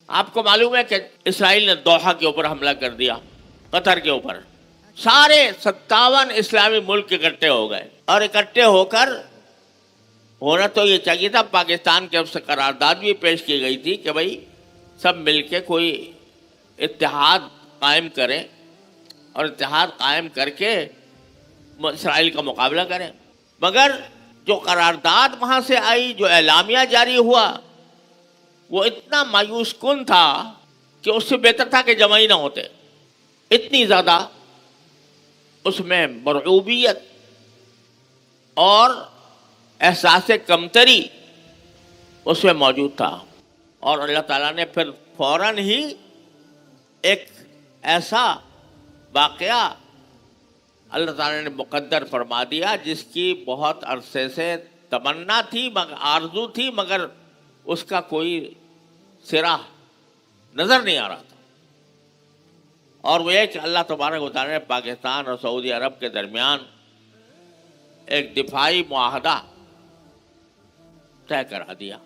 آپ کو معلوم ہے کہ اسرائیل نے دوحہ کے اوپر حملہ کر دیا، قطر کے اوپر، سارے 57 اسلامی ملک اکٹھے ہو گئے، اور اکٹھے ہو کر ہونا تو یہ چاہیے تھا، پاکستان کی طرف سے قرارداد بھی پیش کی گئی تھی کہ بھائی سب مل کے کوئی اتحاد قائم کریں اور اتحاد قائم کر کے اسرائیل کا مقابلہ کریں، مگر جو قرارداد وہاں سے آئی، جو اعلامیہ جاری ہوا، وہ اتنا مایوس کن تھا کہ اس سے بہتر تھا کہ جمع ہی نہ ہوتے، اتنی زیادہ اس میں مرعوبیت اور احساس کمتری اس میں موجود تھا۔ اور اللہ تعالیٰ نے پھر فوراً ہی ایک ایسا واقعہ اللہ تعالیٰ نے مقدر فرما دیا جس کی بہت عرصے سے تمنا تھی، مگر آرزو تھی، مگر اس کا کوئی سرا نظر نہیں آ رہا تھا، اور وہ یہ کہ اللہ تبارک و تعالیٰ نے پاکستان اور سعودی عرب کے درمیان ایک دفاعی معاہدہ طے کرا دیا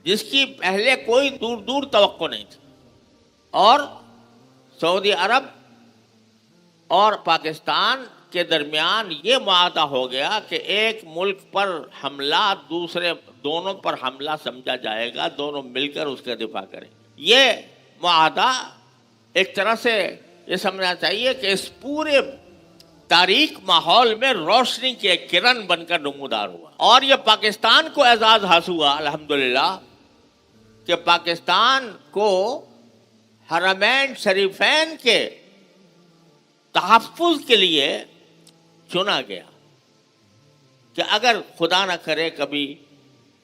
جس کی پہلے کوئی دور دور توقع نہیں تھی، اور سعودی عرب اور پاکستان کے درمیان یہ معاہدہ ہو گیا کہ ایک ملک پر حملہ دوسرے دونوں پر حملہ سمجھا جائے گا، دونوں مل کر اس کا دفاع کریں۔ یہ معاہدہ ایک طرح سے یہ سمجھنا چاہیے کہ اس پورے تاریک ماحول میں روشنی کی ایک کرن بن کر نمودار ہوا، اور یہ پاکستان کو اعزاز حاصل ہوا الحمدللہ کہ پاکستان کو حرمین شریفین کے تحفظ کے لیے چنا گیا کہ اگر خدا نہ کرے کبھی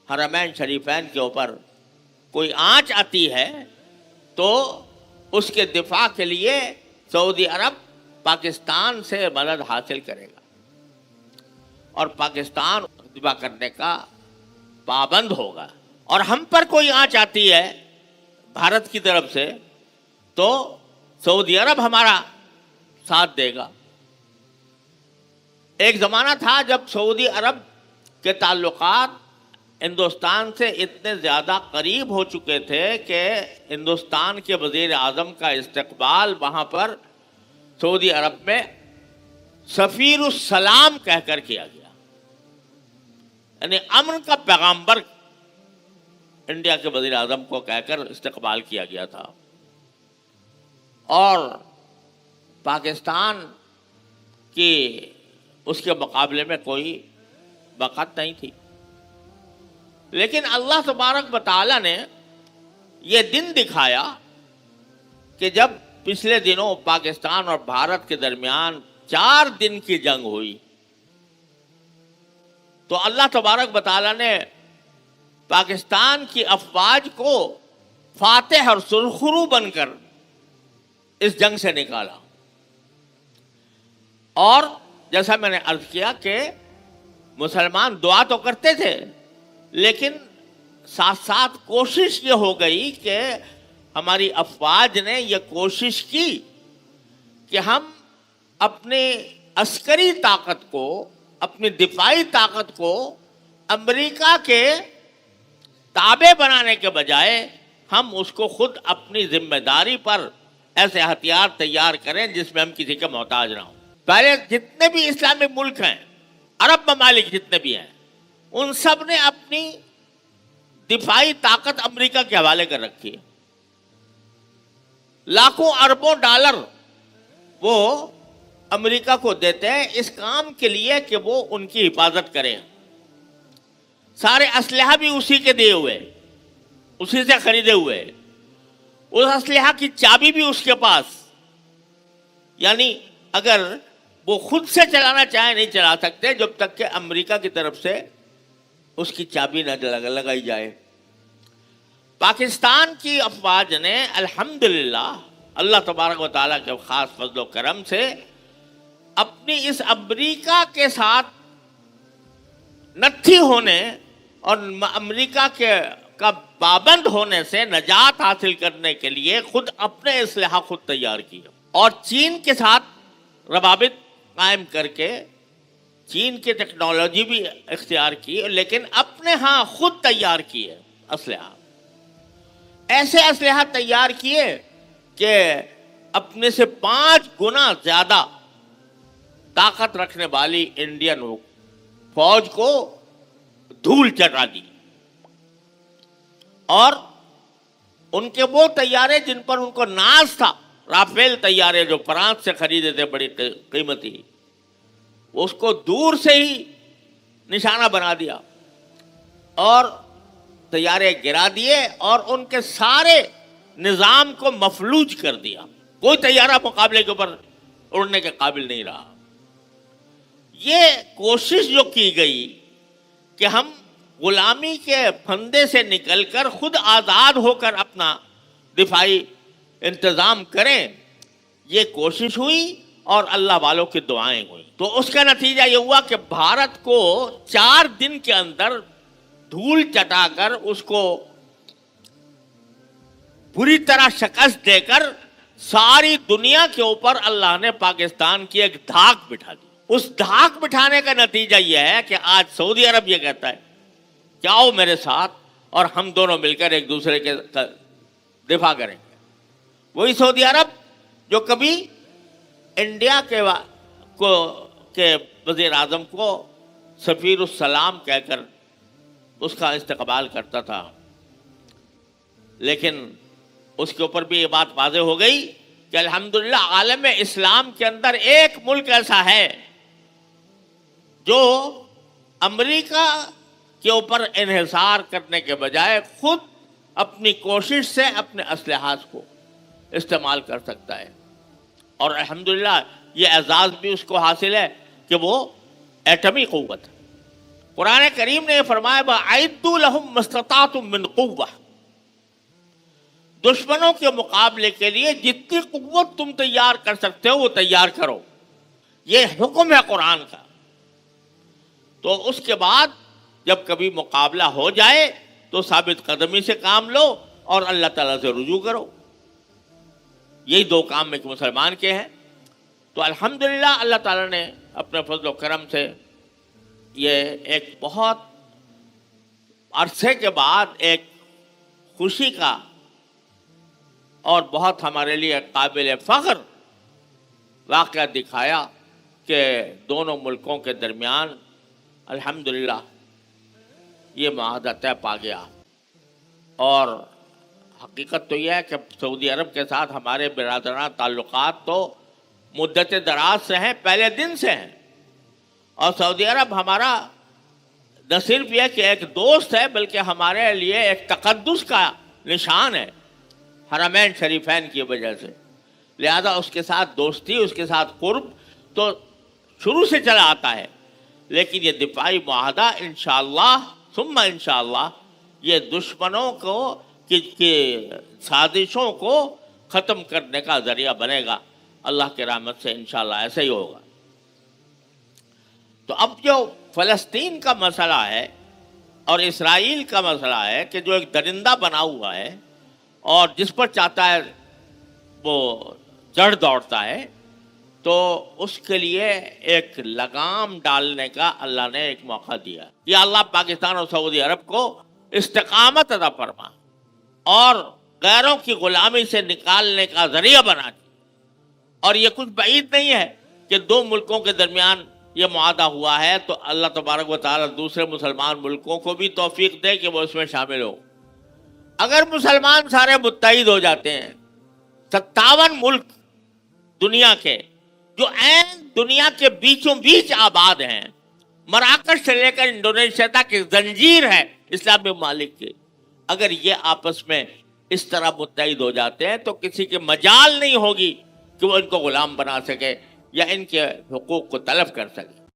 حرمین شریفین کے اوپر کوئی آنچ آتی ہے تو اس کے دفاع کے لیے سعودی عرب پاکستان سے مدد حاصل کرے گا، اور پاکستان دفاع کرنے کا پابند ہوگا، اور ہم پر کوئی آنچ آتی ہے بھارت کی طرف سے تو سعودی عرب ہمارا ساتھ دے گا۔ ایک زمانہ تھا جب سعودی عرب کے تعلقات ہندوستان سے اتنے زیادہ قریب ہو چکے تھے کہ ہندوستان کے وزیر اعظم کا استقبال وہاں پر سعودی عرب میں سفیر السلام کہہ کر کیا گیا، یعنی امن کا پیغامبر انڈیا کے وزیر اعظم کو کہہ کر استقبال کیا گیا تھا، اور پاکستان کی اس کے مقابلے میں کوئی وقت نہیں تھی۔ لیکن اللہ تبارک و تعالیٰ نے یہ دن دکھایا کہ جب پچھلے دنوں پاکستان اور بھارت کے درمیان 4 دن کی جنگ ہوئی تو اللہ تبارک و تعالیٰ نے پاکستان کی افواج کو فاتح اور سرخرو بن کر اس جنگ سے نکالا، اور جیسا میں نے عرض کیا کہ مسلمان دعا تو کرتے تھے لیکن ساتھ ساتھ کوشش یہ ہو گئی کہ ہماری افواج نے یہ کوشش کی کہ ہم اپنی عسکری طاقت کو، اپنی دفاعی طاقت کو امریکہ کے تابع بنانے کے بجائے ہم اس کو خود اپنی ذمہ داری پر ایسے ہتھیار تیار کریں جس میں ہم کسی کے محتاج نہ ہوں۔ پہلے جتنے بھی اسلامی ملک ہیں، عرب ممالک جتنے بھی ہیں، ان سب نے اپنی دفاعی طاقت امریکہ کے حوالے کر رکھی ہے، لاکھوں اربوں ڈالر وہ امریکہ کو دیتے ہیں اس کام کے لیے کہ وہ ان کی حفاظت کریں، سارے اسلحہ بھی اسی کے دیے ہوئے، اسی سے خریدے ہوئے، اس اسلحہ کی چابی بھی اس کے پاس، یعنی اگر وہ خود سے چلانا چاہے نہیں چلا سکتے جب تک کہ امریکہ کی طرف سے اس کی چابی نہ لگائی جائے۔ پاکستان کی افواج نے الحمدللہ اللہ تبارک و تعالیٰ کے خاص فضل و کرم سے اپنی اس امریکہ کے ساتھ نتھی ہونے اور امریکہ کا پابند ہونے سے نجات حاصل کرنے کے لیے خود اپنے اسلحہ خود تیار کیے، اور چین کے ساتھ روابط قائم کر کے چین کی ٹیکنالوجی بھی اختیار کی، لیکن اپنے ہاں خود تیار کیے اسلحہ، ایسے اسلحہ تیار کیے کہ اپنے سے 5 گنا زیادہ طاقت رکھنے والی انڈین فوج کو دھول چٹا دی. اور ان کے وہ طیارے جن پر ان کو ناز تھا، رافیل طیارے جو فرانس سے خریدے تھے بڑی قیمتی، اس کو دور سے ہی نشانہ بنا دیا اور طیارے گرا دیے اور ان کے سارے نظام کو مفلوج کر دیا. کوئی طیارہ مقابلے کے اوپر اڑنے کے قابل نہیں رہا. یہ کوشش جو کی گئی کہ ہم غلامی کے پھندے سے نکل کر خود آزاد ہو کر اپنا دفاعی انتظام کریں، یہ کوشش ہوئی اور اللہ والوں کی دعائیں ہوئیں. تو اس کا نتیجہ یہ ہوا کہ بھارت کو 4 دن کے اندر دھول چٹا کر اس کو بری طرح شکست دے کر ساری دنیا کے اوپر اللہ نے پاکستان کی ایک دھاک بٹھا دی. اس دھاک بٹھانے کا نتیجہ یہ ہے کہ آج سعودی عرب یہ کہتا ہے کہ آؤ میرے ساتھ اور ہم دونوں مل کر ایک دوسرے کے دفاع کریں گے. وہی سعودی عرب جو کبھی انڈیا کے وزیر اعظم کو سفیر السلام کہہ کر اس کا استقبال کرتا تھا، لیکن اس کے اوپر بھی یہ بات واضح ہو گئی کہ الحمدللہ عالم اسلام کے اندر ایک ملک ایسا ہے جو امریکہ کے اوپر انحصار کرنے کے بجائے خود اپنی کوشش سے اپنے اسلحات کو استعمال کر سکتا ہے. اور الحمدللہ یہ اعزاز بھی اس کو حاصل ہے کہ وہ ایٹمی قوت ہے. قرآن کریم نے یہ فرمایا وَأَعِدُّوا لَهُم مَّا اسْتَطَعْتُم مِّن قُوَّةٍ، دشمنوں کے مقابلے کے لیے جتنی قوت تم تیار کر سکتے ہو وہ تیار کرو. یہ حکم ہے قرآن کا. تو اس کے بعد جب کبھی مقابلہ ہو جائے تو ثابت قدمی سے کام لو اور اللہ تعالیٰ سے رجوع کرو. یہی 2 کام ایک مسلمان کے ہیں. تو الحمدللہ اللہ تعالیٰ نے اپنے فضل و کرم سے یہ ایک بہت عرصے کے بعد ایک خوشی کا اور بہت ہمارے لیے قابل فخر واقعہ دکھایا کہ دونوں ملکوں کے درمیان الحمدللہ یہ معاہدہ طے پا گیا. اور حقیقت تو یہ ہے کہ سعودی عرب کے ساتھ ہمارے برادرانہ تعلقات تو مدت دراز سے ہیں، پہلے دن سے ہیں. اور سعودی عرب ہمارا نہ صرف یہ کہ ایک دوست ہے بلکہ ہمارے لیے ایک تقدس کا نشان ہے حرمین شریفین کی وجہ سے. لہذا اس کے ساتھ دوستی، اس کے ساتھ قرب تو شروع سے چلا آتا ہے. لیکن یہ دفاعی معاہدہ انشاءاللہ ثم انشاءاللہ یہ دشمنوں کو کی سازشوں کو ختم کرنے کا ذریعہ بنے گا. اللہ کے رحمت سے انشاءاللہ ایسا ہی ہوگا. تو اب جو فلسطین کا مسئلہ ہے اور اسرائیل کا مسئلہ ہے کہ جو ایک درندہ بنا ہوا ہے اور جس پر چاہتا ہے وہ چڑھ دوڑتا ہے، تو اس کے لیے ایک لگام ڈالنے کا اللہ نے ایک موقع دیا. یا اللہ پاکستان اور سعودی عرب کو استقامت عطا فرما اور غیروں کی غلامی سے نکالنے کا ذریعہ بنا دی. اور یہ کچھ بعید نہیں ہے کہ 2 ملکوں کے درمیان یہ معاہدہ ہوا ہے تو اللہ تبارک و تعالیٰ دوسرے مسلمان ملکوں کو بھی توفیق دے کہ وہ اس میں شامل ہو. اگر مسلمان سارے متحد ہو جاتے ہیں، 57 ملک دنیا کے جو عین دنیا کے بیچوں بیچ آباد ہیں، مراکش سے لے کر انڈونیشیا تک ایک زنجیر ہے اسلامی ممالک کی، اگر یہ آپس میں اس طرح متحد ہو جاتے ہیں تو کسی کے مجال نہیں ہوگی کہ وہ ان کو غلام بنا سکے یا ان کے حقوق کو طلب کر سکے.